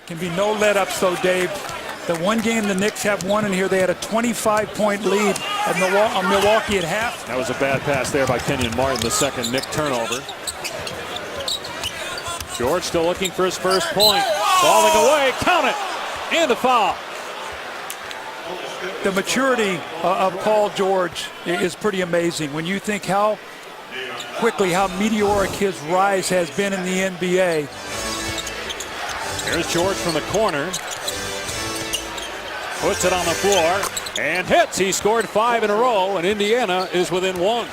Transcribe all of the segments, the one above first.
Can be no let-ups, though, Dave. The one game the Knicks have won in here, they had a 25-point lead at Milwaukee at half. That was a bad pass there by Kenyon Martin, the second Knick turnover. George still looking for his first point. Falling away, count it, and a foul. The maturity of Paul George is pretty amazing. When you think how quickly, how meteoric his rise has been in the NBA. Here's George from the corner. Puts it on the floor and hits. He scored 5 in a row, and Indiana is within 1.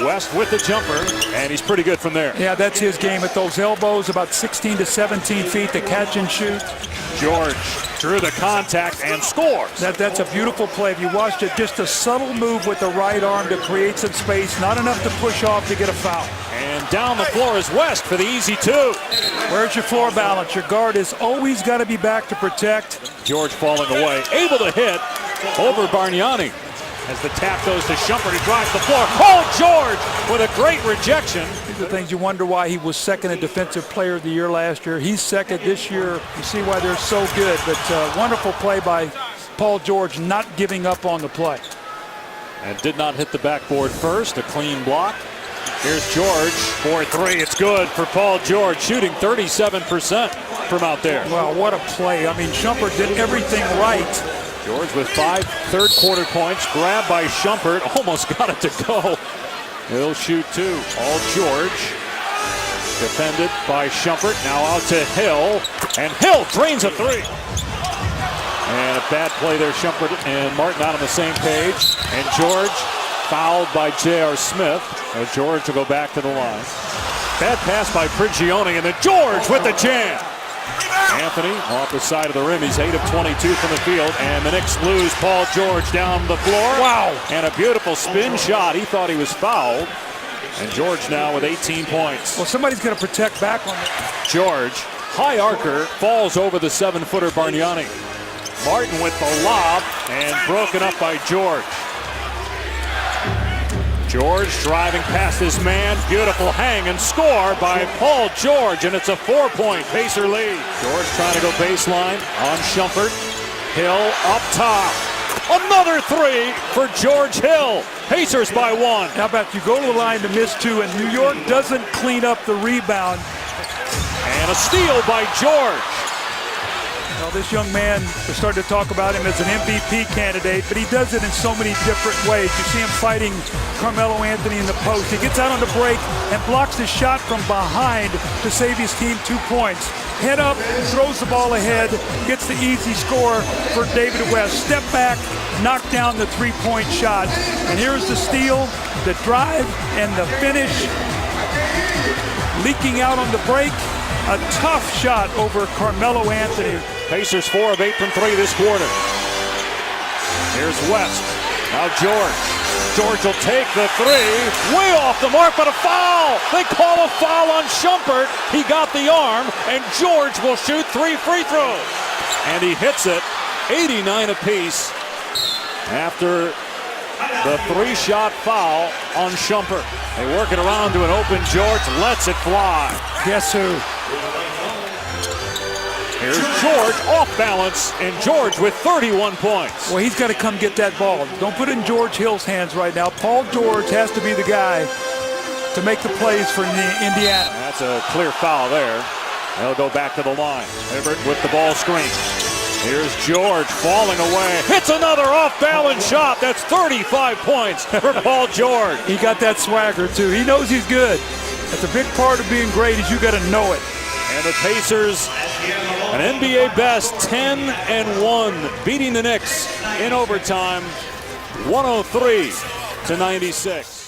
West with the jumper, and he's pretty good from there. Yeah, that's his game at those elbows, about 16 to 17 feet to catch and shoot. George drew the contact and scores. That's a beautiful play. If you watched it, just a subtle move with the right arm to create some space, not enough to push off to get a foul. And down the floor is West for the easy 2. Where's your floor balance? Your guard has always got to be back to protect. George falling away, able to hit over Bargnani. As the tap goes to Shumpert, he drives the floor. Paul George with a great rejection. These are things you wonder why he was second in Defensive Player of the Year last year. He's second this year. You see why they're so good. But wonderful play by Paul George, not giving up on the play. And did not hit the backboard first. A clean block. Here's George for 3. It's good for Paul George, shooting 37% from out there. Wow, what a play. I mean, Shumpert did everything right. George with 5 third-quarter points. Grabbed by Shumpert. Almost got it to go. He'll shoot 2. All George. Defended by Shumpert. Now out to Hill. And Hill drains a 3. And a bad play there. Shumpert and Martin out on the same page. And George fouled by J.R. Smith. As George will go back to the line. Bad pass by Prigioni. And then George with the jam. Anthony off the side of the rim. He's 8 of 22 from the field. And the Knicks lose Paul George down the floor. Wow. And a beautiful spin shot. He thought he was fouled. And George now with 18 points. Well, somebody's going to protect back on that. George, high arcer, falls over the 7-footer Bargnani. Martin with the lob and broken up by George. George driving past his man. Beautiful hang and score by Paul George, and it's a 4-point Pacer lead. George trying to go baseline on Shumpert. Hill up top. Another 3 for George Hill. Pacers by 1. How about you go to the line to miss 2, and New York doesn't clean up the rebound. And a steal by George. Well, this young man, we're starting to talk about him as an MVP candidate, but he does it in so many different ways. You see him fighting Carmelo Anthony in the post. He gets out on the break and blocks the shot from behind to save his team 2 points. Head up, throws the ball ahead, gets the easy score for David West. Step back, knock down the 3-point shot. And here's the steal, the drive, and the finish. Leaking out on the break. A tough shot over Carmelo Anthony. Pacers 4 of 8 from 3 this quarter. Here's West. Now George. George will take the 3. Way off the mark, but a foul. They call a foul on Shumpert. He got the arm, and George will shoot 3 free throws. And he hits it. 89 apiece after the 3-shot foul on Shumpert. They work it around to an open George. Lets it fly. Guess who? Here's George off balance, and George with 31 points. Well, he's got to come get that ball. Don't put it in George Hill's hands right now. Paul George has to be the guy to make the plays for Indiana. That's a clear foul there. They'll go back to the line. Everett with the ball screen. Here's George falling away. Hits another off-balance shot. That's 35 points for Paul George. He got that swagger, too. He knows he's good. That's a big part of being great is you got to know it. And the Pacers, an NBA best 10-1, beating the Knicks in overtime, 103-96.